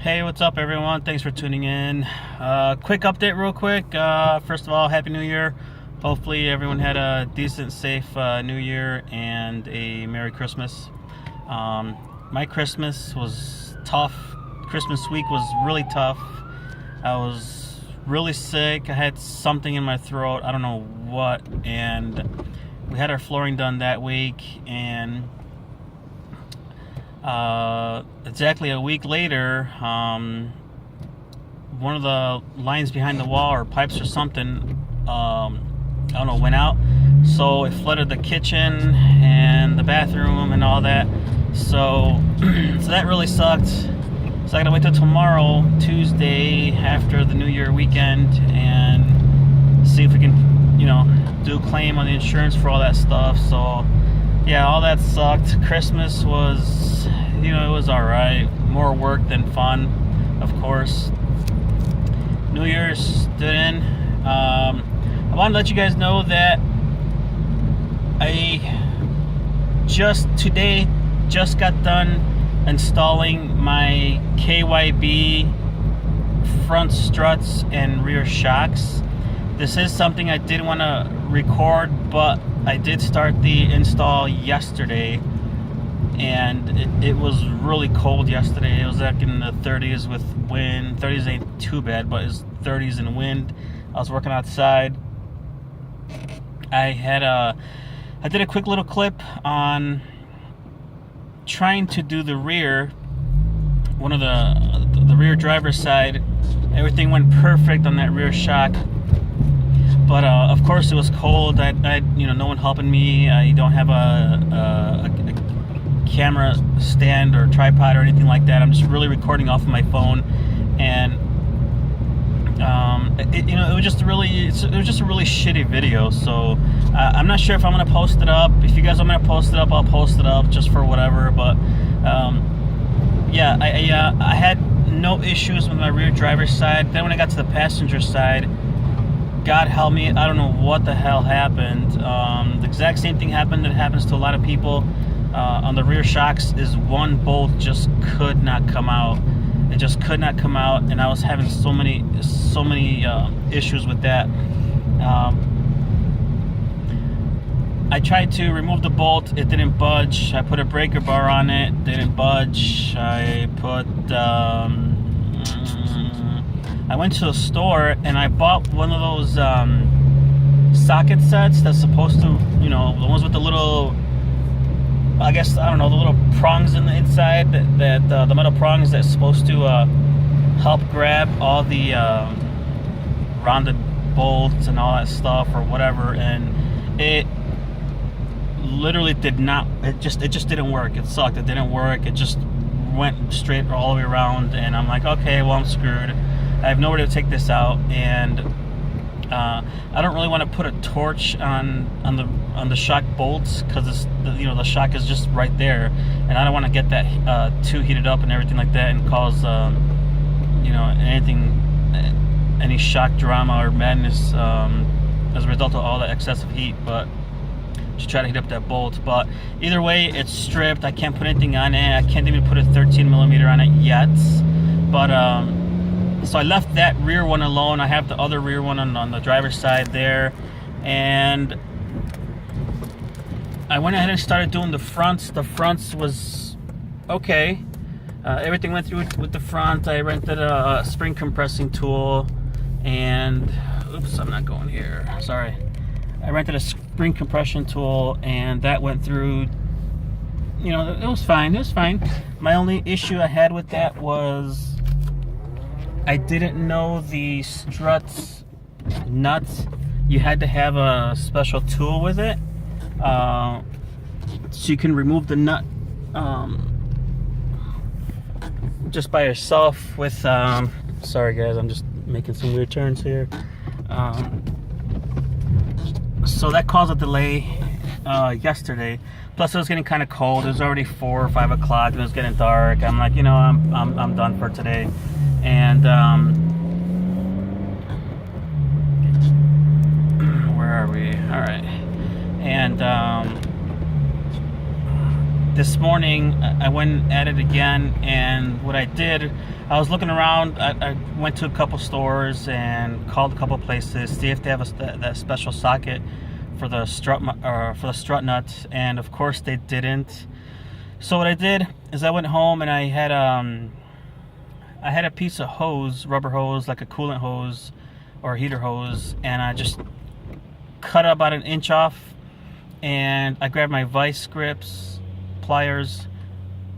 Hey, what's up, everyone? Thanks for tuning in. Quick update, real quick. First of all, Happy New Year. Hopefully, everyone had a decent, safe New Year and a Merry Christmas. My Christmas was tough. Christmas week was really tough. I was really sick. I had something in my throat. I don't know what. And we had our flooring done that week. And exactly a week later, one of the lines behind the wall or pipes or something, I don't know, went out. So it flooded the kitchen and the bathroom and all that. So, so that really sucked. So I gotta wait till tomorrow, Tuesday, after the New Year weekend, and see if we can, do a claim on the insurance for all that stuff. So, yeah, all that sucked. Christmas was, it was alright. More work than fun, of course. New Year's stood in. I want to let you guys know that I just got done installing my KYB front struts and rear shocks. This is something I didn't want to record, but I did start the install yesterday, and it was really cold yesterday. It was like in the 30s with wind. 30s ain't too bad, but it's 30s in wind. I was working outside. I did a quick little clip on trying to do the rear, one of the rear driver's side. Everything went perfect on that rear shock. But of course it was cold. I no one helping me. I don't have a camera stand or tripod or anything like that. I'm just really recording off of my phone, and it was just a really shitty video. So I'm not sure if I'm gonna post it up. If you guys want me to post it up, I'll post it up just for whatever. But yeah, I had no issues with my rear driver's side. Then when I got to the passenger side, God help me, I don't know what the hell happened. The exact same thing happened that happens to a lot of people on the rear shocks. Is one bolt just could not come out. It just could not come out, and I was having so many issues with that. I tried to remove the bolt. It didn't budge. I put a breaker bar on it. Didn't budge. I went to the store and I bought one of those socket sets that's supposed to, the ones with the little, I guess, I don't know, the little prongs in the inside, that the metal prongs that's supposed to help grab all the rounded bolts and all that stuff or whatever. And it literally did not, it just didn't work. It sucked. It didn't work. It just went straight all the way around, and I'm like, okay, well, I'm screwed. I have nowhere to take this out, and I don't really want to put a torch on the shock bolts, because the shock is just right there, and I don't want to get that too heated up and everything like that, and cause any shock drama or madness as a result of all the excessive heat. But to try to heat up that bolt. But either way, it's stripped. I can't put anything on it. I can't even put a 13 millimeter on it yet. But so I left that rear one alone. I have the other rear one on the driver's side there, and I went ahead and started doing the fronts. The fronts was okay. Everything went through with the front. I rented a spring compressing tool, and oops, I'm not going here. Sorry. I rented a spring compression tool, and that went through. It was fine. It was fine. My only issue I had with that was I didn't know the struts nuts. You had to have a special tool with it, so you can remove the nut just by yourself with. Sorry guys, I'm just making some weird turns here. So that caused a delay yesterday. Plus it was getting kind of cold. It was already 4 or 5 o'clock. It was getting dark. I'm like, I'm done for today. And where are we? All right. And this morning I went at it again, and what I did, I was looking around. I went to a couple stores and called a couple places, see if they have that special socket for the strut nuts, and of course they didn't. So what I did is I went home and I had a piece of hose, rubber hose, like a coolant hose or a heater hose, and I just cut about an inch off, and I grabbed my vice grips, pliers,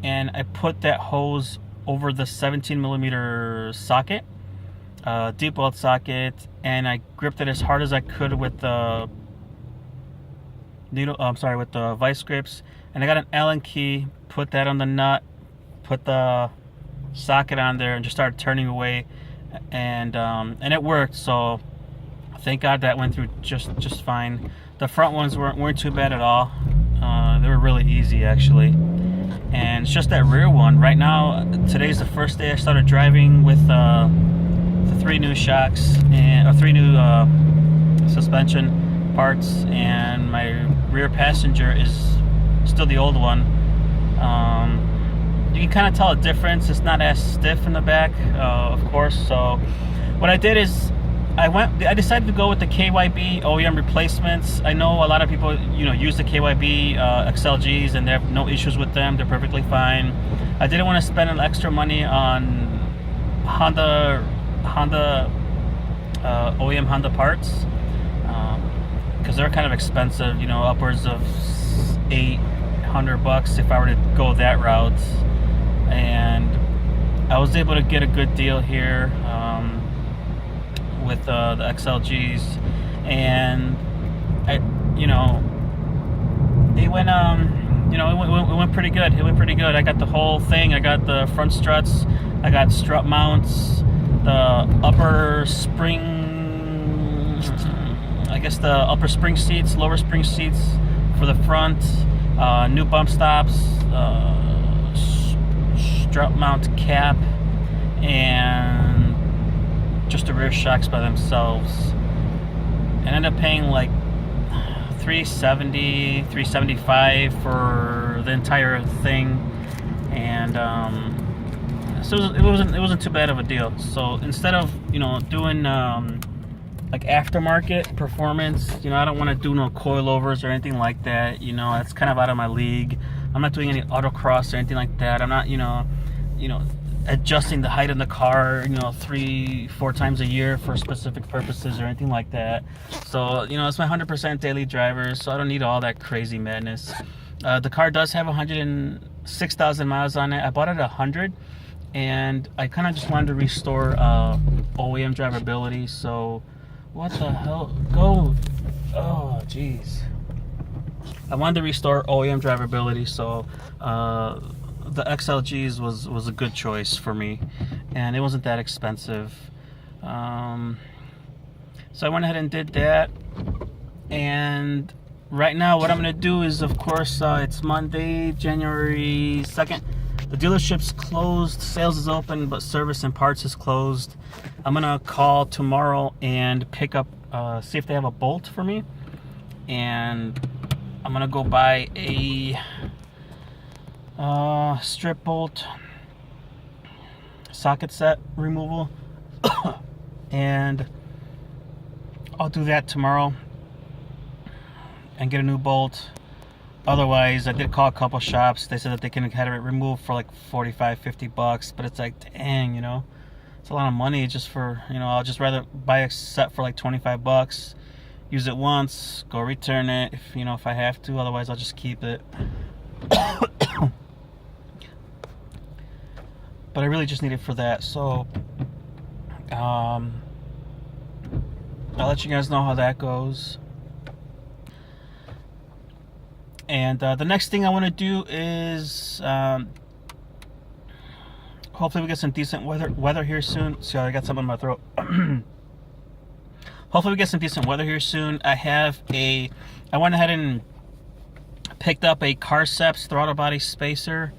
and I put that hose over the 17mm socket, deep weld socket, and I gripped it as hard as I could with the with the vice grips, and I got an Allen key, put that on the nut, put the socket on there, and just started turning away, and it worked. So thank God that went through just fine. The front ones weren't too bad at all. They were really easy actually, and it's just that rear one. Right now, today's the first day I started driving with the 3 new shocks or 3 new suspension parts, and my rear passenger is still the old one. You can kind of tell a difference. It's not as stiff in the back, of course. So what I did is I decided to go with the KYB OEM replacements. I know a lot of people use the KYB XLGs and they have no issues with them. They're perfectly fine. I didn't want to spend an extra money on Honda OEM Honda parts, because they're kind of expensive, upwards of $800 if I were to go that route. And I was able to get a good deal here with the XLGs, and it went pretty good. It went pretty good. I got the whole thing. I got the front struts. I got strut mounts, the upper spring. I guess the upper spring seats, lower spring seats for the front, new bump stops, strut mount cap, and just the rear shocks by themselves. And I ended up paying like $370, $375 for the entire thing, and so it wasn't too bad of a deal. So instead of doing like aftermarket performance, I don't want to do no coilovers or anything like that. That's kind of out of my league. I'm not doing any autocross or anything like that. I'm not adjusting the height of the car 3-4 times a year for specific purposes or anything like that. So it's my 100% daily driver, so I don't need all that crazy madness. The car does have 106,000 miles on it. I bought it 100, and I kind of just wanted to restore OEM drivability. So what the hell? Go. Oh jeez. I wanted to restore OEM drivability, so the XLGs was a good choice for me, and it wasn't that expensive. So I went ahead and did that, and right now what I'm going to do is, of course, it's Monday, January 2nd. The dealership's closed, sales is open, but service and parts is closed. I'm going to call tomorrow and pick up, see if they have a bolt for me, and I'm going to go buy a strip bolt socket set removal and I'll do that tomorrow and get a new bolt. Otherwise, I did call a couple shops. They said that they can have it removed for like $45-50, but it's like, dang, it's a lot of money just for, I'll just rather buy a set for like $25, use it once, go return it if I have to. Otherwise, I'll just keep it. But I really just need it for that, so I'll let you guys know how that goes. And the next thing I want to do is hopefully we get some decent weather here soon. Sorry, I got something in my throat. Hopefully we get some decent weather here soon. I went ahead and picked up a Carceps throttle body spacer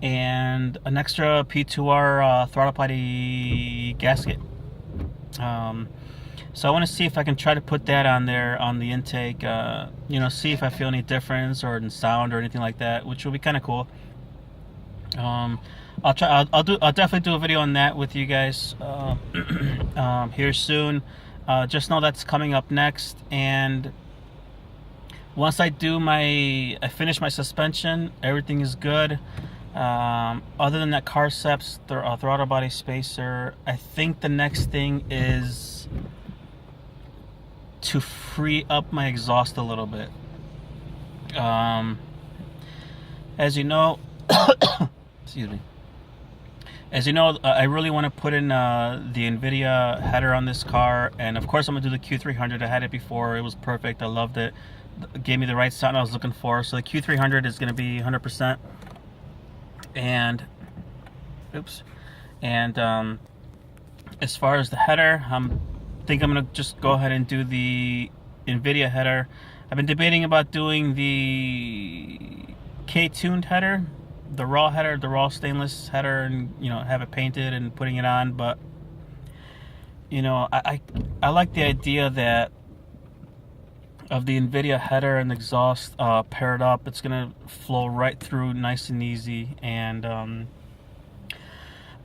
and an extra P2R throttle body gasket. So I want to see if I can try to put that on there on the intake. See if I feel any difference or in sound or anything like that, which will be kind of cool. I'll try. I'll definitely do a video on that with you guys here soon. Just know that's coming up next, and once I finish my suspension, everything is good. Other than that Carceps throttle body spacer, I think the next thing is to free up my exhaust a little bit. As you know, excuse me. As you know, I really want to put in the NVIDIA header on this car, and of course I'm gonna do the Q300. I had it before; it was perfect. I loved it. It gave me the right sound I was looking for. So the Q300 is gonna be 100%. And as far as the header, I think I'm gonna just go ahead and do the NVIDIA header. I've been debating about doing the K-tuned header, the raw stainless header, and have it painted and putting it on. But I like the idea that of the NVIDIA header and exhaust paired up. It's gonna flow right through nice and easy. And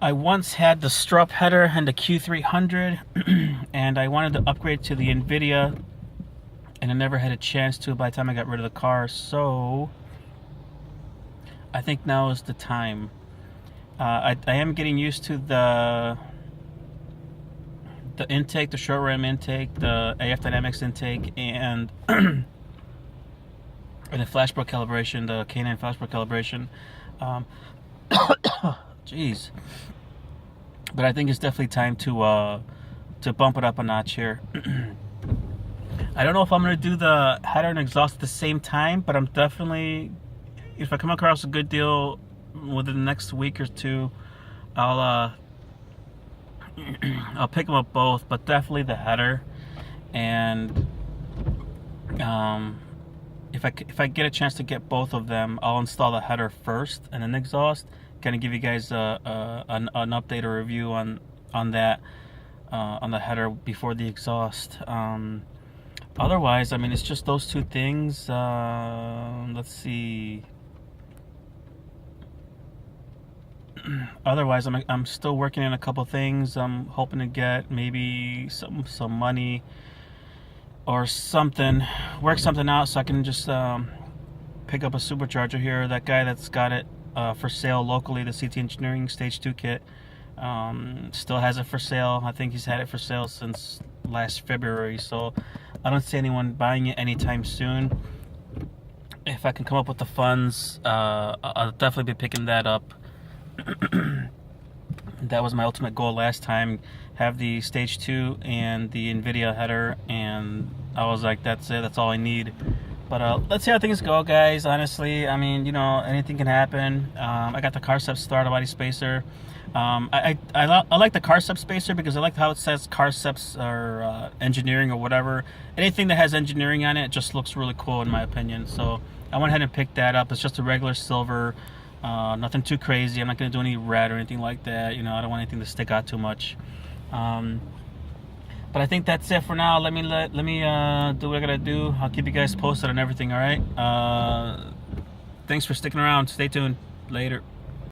I once had the Strupp header and the Q300 and I wanted to upgrade to the NVIDIA, and I never had a chance to by the time I got rid of the car. So I think now is the time. I am getting used to the intake, the short ram intake, the AF Dynamics intake, and and the Flashbro calibration, the K9 Flashbro calibration. Jeez. But I think it's definitely time to bump it up a notch here. I don't know if I'm gonna do the header and exhaust at the same time, but I'm definitely, if I come across a good deal within the next week or two, I'll pick them up both, but definitely the header. And if I get a chance to get both of them, I'll install the header first and then exhaust. Kind of give you guys an update or review on that on the header before the exhaust. Otherwise, I mean, it's just those two things. Let's see. Otherwise, I'm still working on a couple things. I'm hoping to get maybe some money or something, work something out so I can just pick up a supercharger here. That guy that's got it for sale locally, the CT Engineering Stage 2 kit, still has it for sale. I think he's had it for sale since last February, so I don't see anyone buying it anytime soon. If I can come up with the funds, I'll definitely be picking that up. That was my ultimate goal last time, have the Stage 2 and the NVIDIA header, and I was like, that's it, that's all I need. But let's see how things go, guys. Honestly, I mean, anything can happen. I got the Carceps throttle body spacer. I like the Carceps spacer because I like how it says Carceps or engineering or whatever. Anything that has engineering on it just looks really cool in my opinion. So I went ahead and picked that up. It's just a regular silver. Nothing too crazy. I'm not going to do any red or anything like that. I don't want anything to stick out too much. But I think that's it for now. Let me do what I gotta do. I'll keep you guys posted on everything. All right. Thanks for sticking around. Stay tuned. Later.